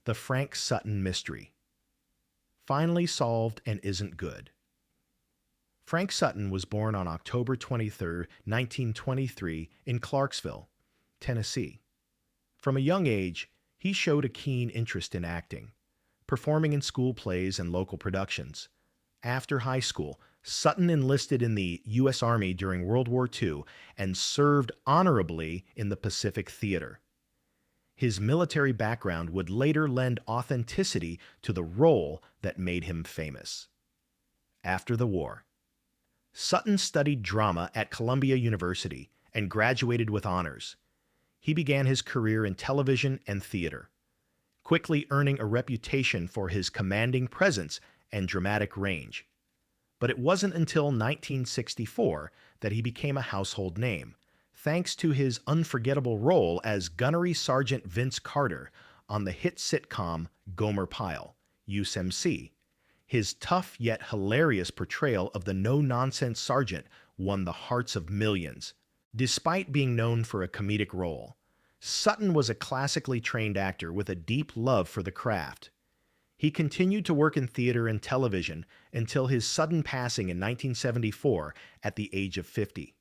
The Frank Sutton Mystery. Finally solved and isn't good. Frank Sutton was born on October 23, 1923, in Clarksville, Tennessee. From a young age, he showed a keen interest in acting, performing in school plays and local productions. After high school, Sutton enlisted in the U.S. Army during World War II and served honorably in the Pacific Theater. His military background would later lend authenticity to the role that made him famous. After the war, Sutton studied drama at Columbia University and graduated with honors. He began his career in television and theater, quickly earning a reputation for his commanding presence and dramatic range. But it wasn't until 1964 that he became a household name, thanks to his unforgettable role as Gunnery Sergeant Vince Carter on the hit sitcom Gomer Pyle, USMC. His tough yet hilarious portrayal of the no-nonsense sergeant won the hearts of millions. Despite being known for a comedic role, Sutton was a classically trained actor with a deep love for the craft. He continued to work in theater and television until his sudden passing in 1974 at the age of 50.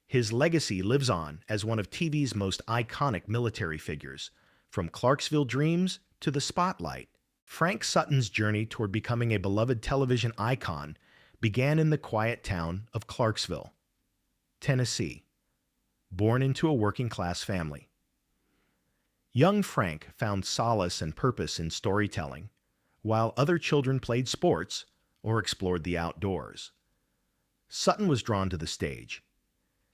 His legacy lives on as one of TV's most iconic military figures, from Clarksville Dreams to the Spotlight. Frank Sutton's journey toward becoming a beloved television icon began in the quiet town of Clarksville, Tennessee, born into a working-class family. Young Frank found solace and purpose in storytelling, while other children played sports or explored the outdoors. Sutton was drawn to the stage.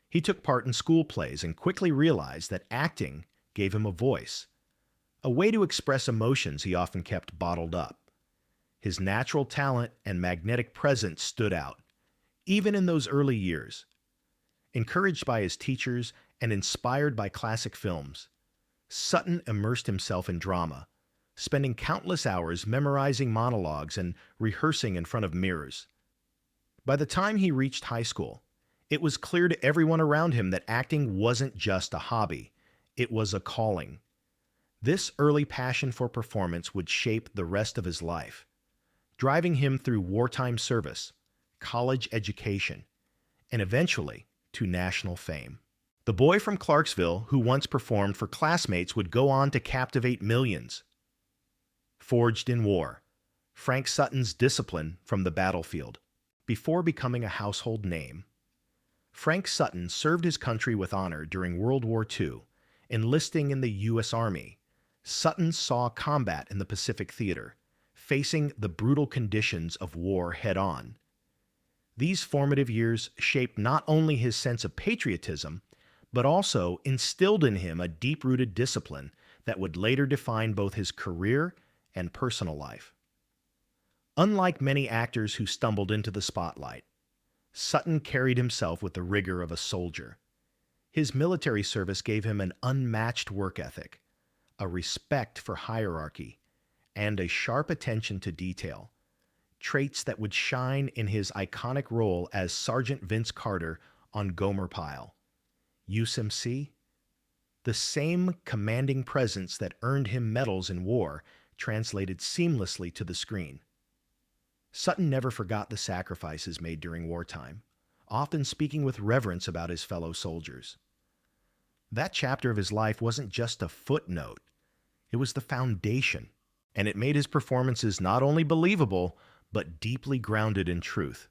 He took part in school plays and quickly realized that acting gave him a voice, a way to express emotions he often kept bottled up. His natural talent and magnetic presence stood out, even in those early years. Encouraged by his teachers and inspired by classic films, Sutton immersed himself in drama, spending countless hours memorizing monologues and rehearsing in front of mirrors. By the time he reached high school, it was clear to everyone around him that acting wasn't just a hobby, it was a calling. This early passion for performance would shape the rest of his life, driving him through wartime service, college education, and eventually to national fame. The boy from Clarksville who once performed for classmates would go on to captivate millions. Forged in war, Frank Sutton's discipline from the battlefield. Before becoming a household name, Frank Sutton served his country with honor during World War II, enlisting in the U.S. Army. Sutton saw combat in the Pacific Theater, facing the brutal conditions of war head-on. These formative years shaped not only his sense of patriotism, but also instilled in him a deep-rooted discipline that would later define both his career and personal life. Unlike many actors who stumbled into the spotlight, Sutton carried himself with the rigor of a soldier. His military service gave him an unmatched work ethic, a respect for hierarchy, and a sharp attention to detail, traits that would shine in his iconic role as Sergeant Vince Carter on Gomer Pyle, USMC. The same commanding presence that earned him medals in war translated seamlessly to the screen. Sutton never forgot the sacrifices made during wartime, often speaking with reverence about his fellow soldiers. That chapter of his life wasn't just a footnote, it was the foundation, and it made his performances not only believable, but deeply grounded in truth.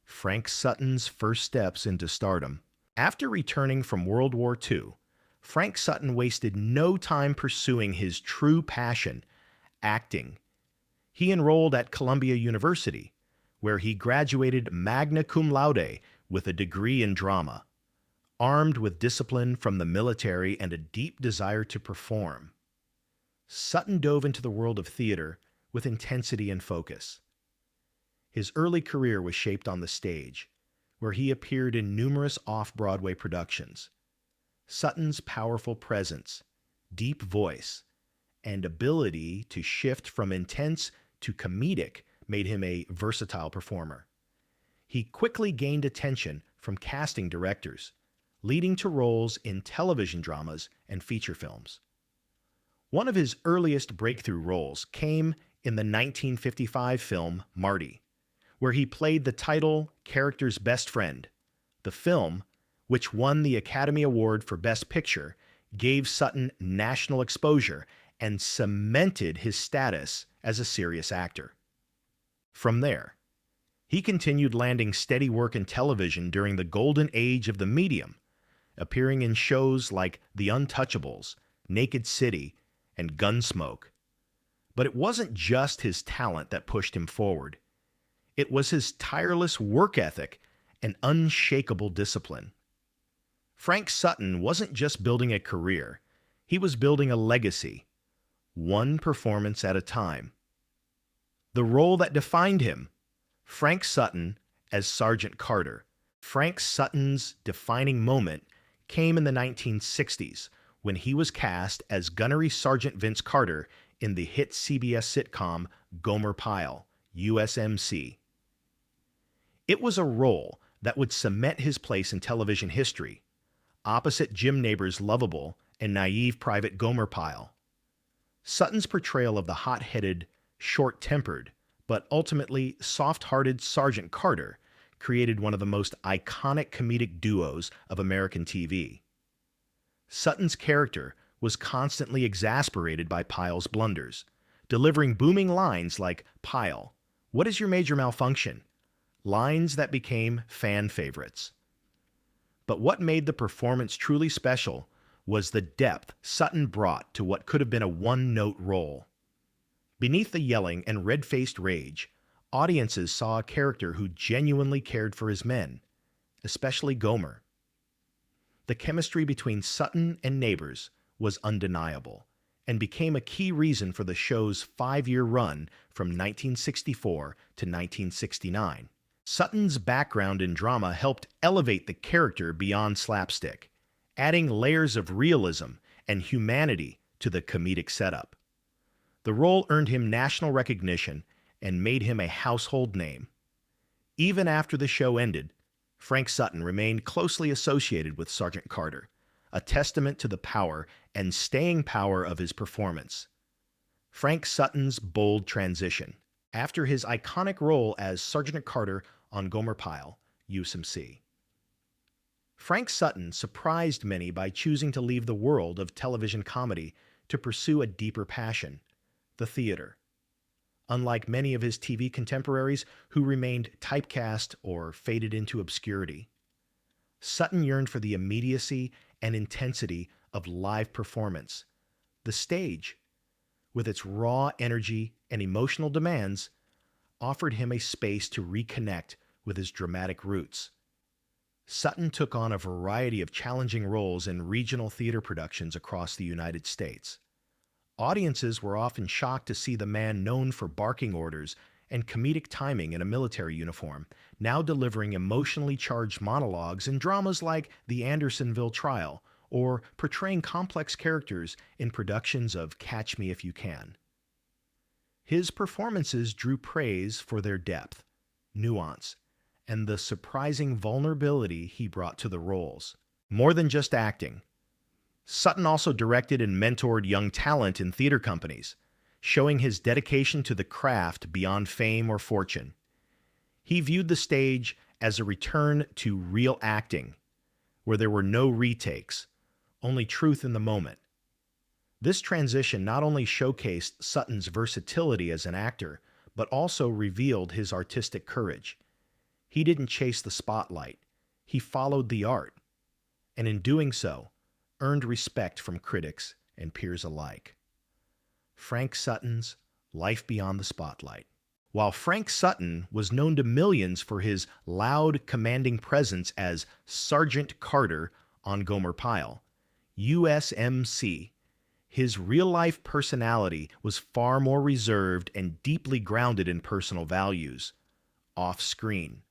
Frank Sutton's first steps into stardom. After returning from World War II, Frank Sutton wasted no time pursuing his true passion, acting. He enrolled at Columbia University, where he graduated magna cum laude with a degree in drama, armed with discipline from the military and a deep desire to perform. Sutton dove into the world of theater with intensity and focus. His early career was shaped on the stage, where he appeared in numerous off-Broadway productions. Sutton's powerful presence, deep voice, and ability to shift from intense to comedic made him a versatile performer. He quickly gained attention from casting directors, leading to roles in television dramas and feature films. One of his earliest breakthrough roles came in the 1955 film Marty, where he played the title character's best friend. The film, which won the Academy Award for Best Picture, gave Sutton national exposure and cemented his status as a serious actor. From there, he continued landing steady work in television during the golden age of the medium, appearing in shows like The Untouchables, Naked City, and Gunsmoke. But it wasn't just his talent that pushed him forward. It was his tireless work ethic and unshakable discipline. Frank Sutton wasn't just building a career, he was building a legacy, one performance at a time. The role that defined him, Frank Sutton as Sergeant Carter. Frank Sutton's defining moment came in the 1960s when he was cast as Gunnery Sergeant Vince Carter in the hit CBS sitcom Gomer Pyle, USMC. It was a role that would cement his place in television history, opposite Jim Nabors' lovable and naive Private Gomer Pyle. Sutton's portrayal of the hot-headed, short-tempered, but ultimately soft-hearted Sergeant Carter created one of the most iconic comedic duos of American TV. Sutton's character was constantly exasperated by Pyle's blunders, delivering booming lines like, "Pyle, what is your major malfunction?" Lines that became fan favorites. But what made the performance truly special was the depth Sutton brought to what could have been a one-note role. Beneath the yelling and red-faced rage, audiences saw a character who genuinely cared for his men, especially Gomer. The chemistry between Sutton and Nabors was undeniable and became a key reason for the show's 5-year run from 1964 to 1969. Sutton's background in drama helped elevate the character beyond slapstick, adding layers of realism and humanity to the comedic setup. The role earned him national recognition and made him a household name. Even after the show ended, Frank Sutton remained closely associated with Sergeant Carter, a testament to the power and staying power of his performance. Frank Sutton's bold transition. After his iconic role as Sergeant Carter on Gomer Pyle, USMC. Frank Sutton surprised many by choosing to leave the world of television comedy to pursue a deeper passion, the theater. Unlike many of his TV contemporaries who remained typecast or faded into obscurity, Sutton yearned for the immediacy and intensity of live performance. The stage, with its raw energy and emotional demands, offered him a space to reconnect with his dramatic roots. Sutton took on a variety of challenging roles in regional theater productions across the United States. Audiences were often shocked to see the man known for barking orders and comedic timing in a military uniform, now delivering emotionally charged monologues in dramas like The Andersonville Trial or portraying complex characters in productions of Catch Me If You Can. His performances drew praise for their depth, nuance, and the surprising vulnerability he brought to the roles. More than just acting, Sutton also directed and mentored young talent in theater companies, showing his dedication to the craft beyond fame or fortune. He viewed the stage as a return to real acting, where there were no retakes, only truth in the moment. This transition not only showcased Sutton's versatility as an actor, but also revealed his artistic courage. He didn't chase the spotlight, he followed the art, and in doing so, earned respect from critics and peers alike. Frank Sutton's Life Beyond the Spotlight. While Frank Sutton was known to millions for his loud, commanding presence as Sergeant Carter on Gomer Pyle, USMC, his real-life personality was far more reserved and deeply grounded in personal values. Off-screen,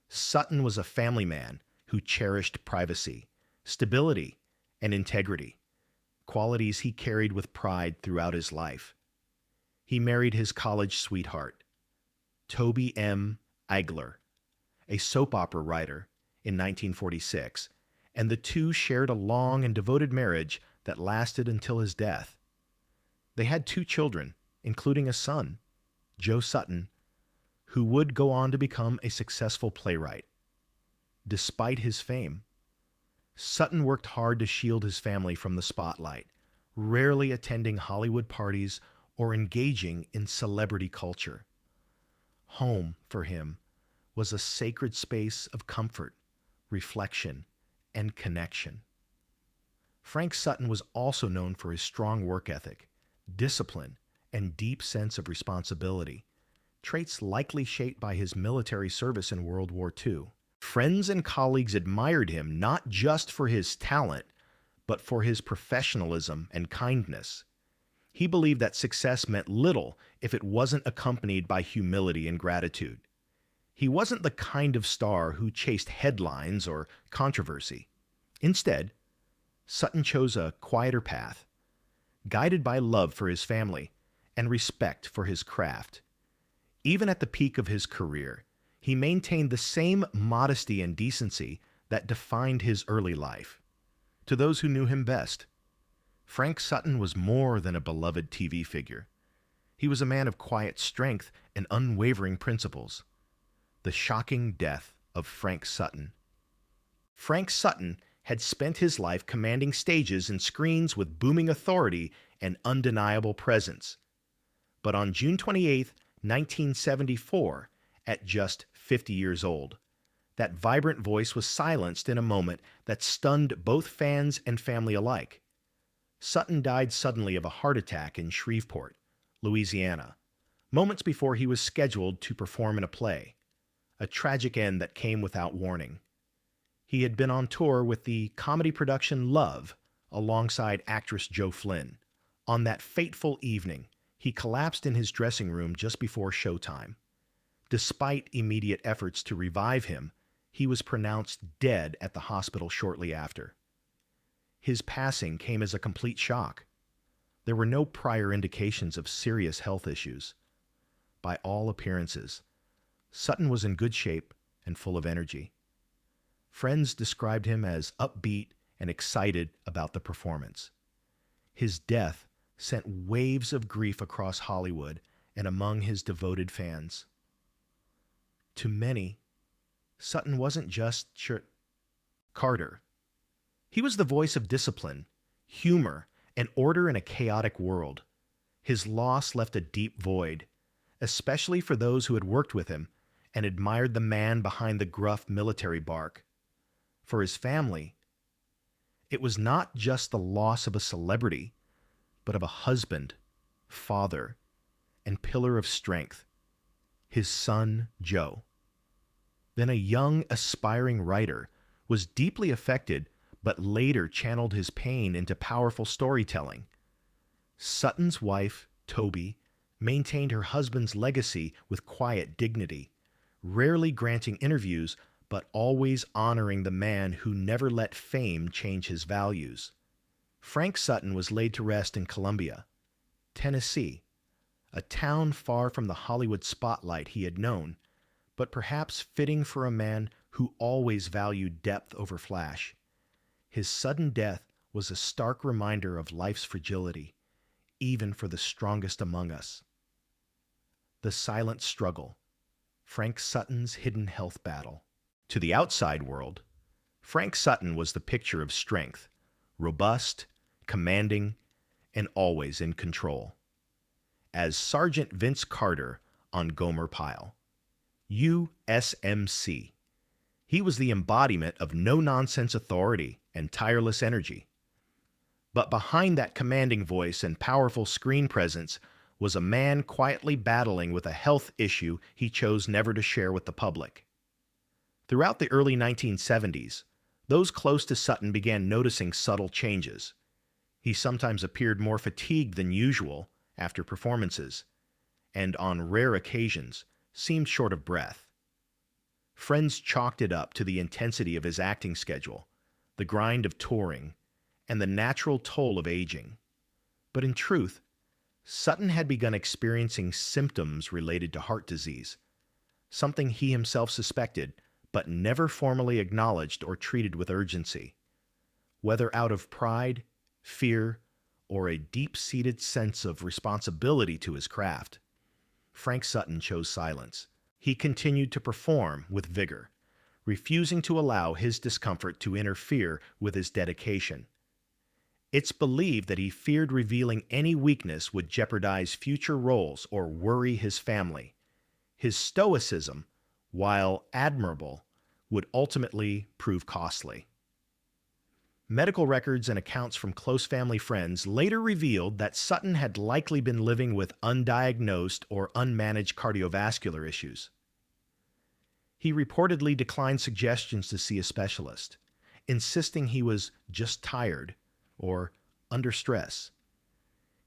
Sutton was a family man who cherished privacy, stability, and integrity, qualities he carried with pride throughout his life. He married his college sweetheart, Toby M. Eigler, a soap opera writer, in 1946, and the two shared a long and devoted marriage that lasted until his death. They had two children, including a son, Joe Sutton, who would go on to become a successful playwright. Despite his fame, Sutton worked hard to shield his family from the spotlight, rarely attending Hollywood parties or engaging in celebrity culture. Home, for him, was a sacred space of comfort, reflection, and connection. Frank Sutton was also known for his strong work ethic, discipline, and deep sense of responsibility, traits likely shaped by his military service in World War II. Friends and colleagues admired him not just for his talent, but for his professionalism and kindness. He believed that success meant little if it wasn't accompanied by humility and gratitude. He wasn't the kind of star who chased headlines or controversy. Instead, Sutton chose a quieter path, guided by love for his family and respect for his craft. Even at the peak of his career, he maintained the same modesty and decency that defined his early life. To those who knew him best, Frank Sutton was more than a beloved TV figure. He was a man of quiet strength and unwavering principles. The shocking death of Frank Sutton. Frank Sutton had spent his life commanding stages and screens with booming authority and undeniable presence. But on June 28, 1974, at just 50 years old, that vibrant voice was silenced in a moment that stunned both fans and family alike. Sutton died suddenly of a heart attack in Shreveport, Louisiana, moments before he was scheduled to perform in a play, a tragic end that came without warning. He had been on tour with the comedy production Love alongside actress Jo Flynn. On that fateful evening, he collapsed in his dressing room just before showtime. Despite immediate efforts to revive him, he was pronounced dead at the hospital shortly after. His passing came as a complete shock. There were no prior indications of serious health issues. By all appearances, Sutton was in good shape and full of energy. Friends described him as upbeat and excited about the performance. His death sent waves of grief across Hollywood and among his devoted fans. To many, Sutton wasn't just Carter. He was the voice of discipline, humor, and order in a chaotic world. His loss left a deep void, especially for those who had worked with him and admired the man behind the gruff military bark. For his family, it was not just the loss of a celebrity, but of a husband, father, and pillar of strength, his son, Joe. Then a young, aspiring writer was deeply affected, but later channeled his pain into powerful storytelling. Sutton's wife, Toby, maintained her husband's legacy with quiet dignity, rarely granting interviews, but always honoring the man who never let fame change his values. Frank Sutton was laid to rest in Columbia, Tennessee, a town far from the Hollywood spotlight he had known, but perhaps fitting for a man who always valued depth over flash. His sudden death was a stark reminder of life's fragility, even for the strongest among us. The silent struggle, Frank Sutton's hidden health battle. To the outside world, Frank Sutton was the picture of strength, robust, commanding, and always in control. As Sergeant Vince Carter on Gomer Pyle, USMC, he was the embodiment of no-nonsense authority and tireless energy. But behind that commanding voice and powerful screen presence was a man quietly battling with a health issue he chose never to share with the public. Throughout the early 1970s, those close to Sutton began noticing subtle changes. He sometimes appeared more fatigued than usual after performances, and on rare occasions seemed short of breath. Friends chalked it up to the intensity of his acting schedule, the grind of touring, and the natural toll of aging. But in truth, Sutton had begun experiencing symptoms related to heart disease, something he himself suspected but never formally acknowledged or treated with urgency. Whether out of pride, fear, or a deep-seated sense of responsibility to his craft. Frank Sutton chose silence. He continued to perform with vigor, refusing to allow his discomfort to interfere with his dedication. It's believed that he feared revealing any weakness would jeopardize future roles or worry his family. His stoicism, while admirable, would ultimately prove costly. Medical records and accounts from close family friends later revealed that Sutton had likely been living with undiagnosed or unmanaged cardiovascular issues. He reportedly declined suggestions to see a specialist, insisting he was just tired or under stress.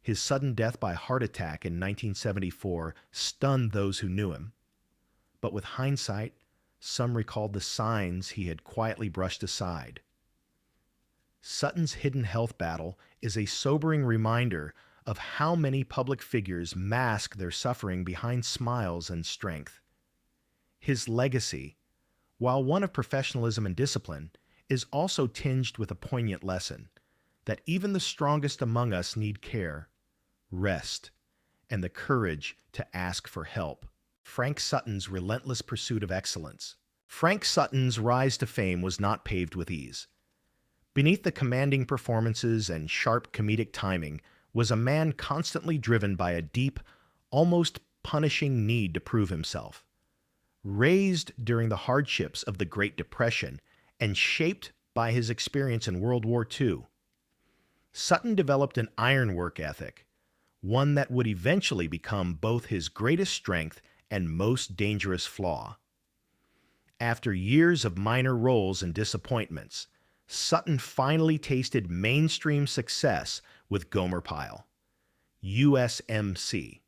His sudden death by heart attack in 1974 stunned those who knew him. But with hindsight, some recalled the signs he had quietly brushed aside. Sutton's hidden health battle is a sobering reminder of how many public figures mask their suffering behind smiles and strength. His legacy, while one of professionalism and discipline, is also tinged with a poignant lesson that even the strongest among us need care, rest, and the courage to ask for help. Frank Sutton's relentless pursuit of excellence. Frank Sutton's rise to fame was not paved with ease. Beneath the commanding performances and sharp comedic timing was a man constantly driven by a deep, almost punishing need to prove himself. Raised during the hardships of the Great Depression and shaped by his experience in World War II, Sutton developed an iron work ethic, one that would eventually become both his greatest strength and most dangerous flaw. After years of minor roles and disappointments, Sutton finally tasted mainstream success with Gomer Pyle, USMC.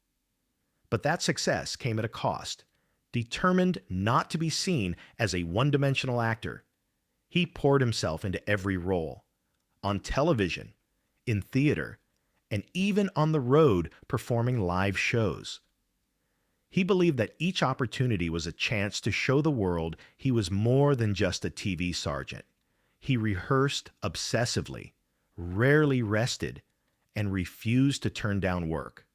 But that success came at a cost. Determined not to be seen as a one-dimensional actor, he poured himself into every role, on television, in theater, and even on the road performing live shows. He believed that each opportunity was a chance to show the world he was more than just a TV sergeant. He rehearsed obsessively, rarely rested, and refused to turn down work,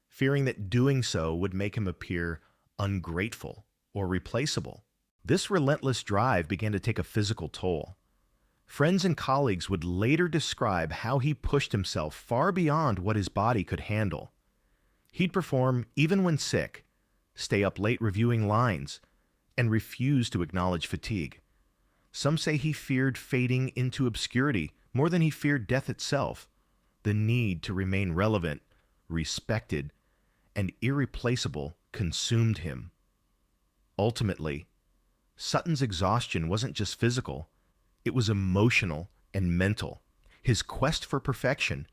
fearing that doing so would make him appear ungrateful or replaceable. This relentless drive began to take a physical toll. Friends and colleagues would later describe how he pushed himself far beyond what his body could handle. He'd perform even when sick, stay up late reviewing lines, and refuse to acknowledge fatigue. Some say he feared fading into obscurity more than he feared death itself. The need to remain relevant, respected, and irreplaceable consumed him. Ultimately, Sutton's exhaustion wasn't just physical, it was emotional and mental. His quest for perfection,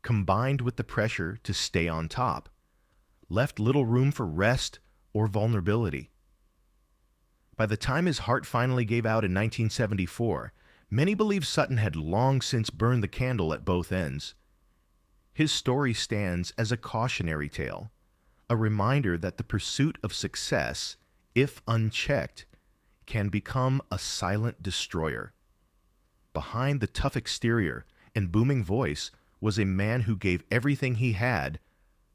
combined with the pressure to stay on top, left little room for rest or vulnerability. By the time his heart finally gave out in 1974, many believe Sutton had long since burned the candle at both ends. His story stands as a cautionary tale, a reminder that the pursuit of success, if unchecked, can become a silent destroyer. Behind the tough exterior and booming voice was a man who gave everything he had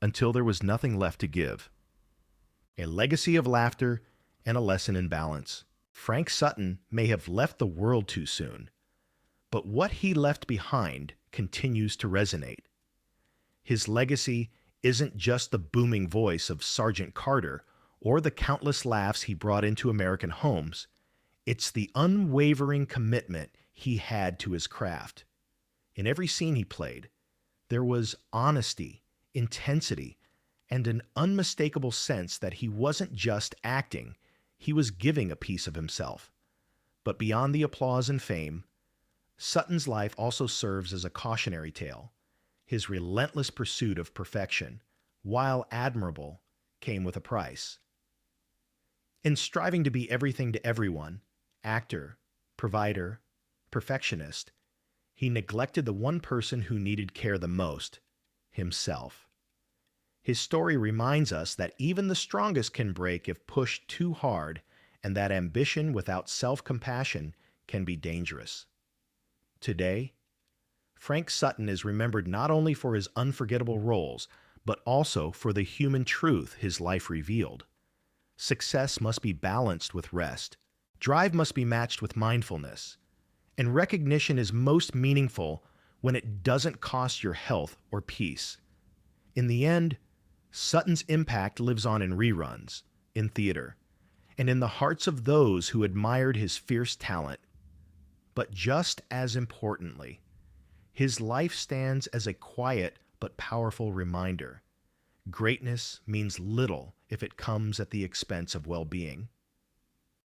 until there was nothing left to give. A legacy of laughter and a lesson in balance. Frank Sutton may have left the world too soon, but what he left behind continues to resonate. His legacy isn't just the booming voice of Sergeant Carter or the countless laughs he brought into American homes. It's the unwavering commitment he had to his craft. In every scene he played, there was honesty, intensity, and an unmistakable sense that he wasn't just acting, he was giving a piece of himself. But beyond the applause and fame, Sutton's life also serves as a cautionary tale. His relentless pursuit of perfection, while admirable, came with a price. In striving to be everything to everyone, actor, provider, perfectionist, he neglected the one person who needed care the most, himself. His story reminds us that even the strongest can break if pushed too hard, and that ambition without self-compassion can be dangerous. Today, Frank Sutton is remembered not only for his unforgettable roles, but also for the human truth his life revealed. Success must be balanced with rest. Drive must be matched with mindfulness. And recognition is most meaningful when it doesn't cost your health or peace. In the end, Sutton's impact lives on in reruns, in theater, and in the hearts of those who admired his fierce talent. But just as importantly, his life stands as a quiet but powerful reminder. Greatness means little if it comes at the expense of well-being.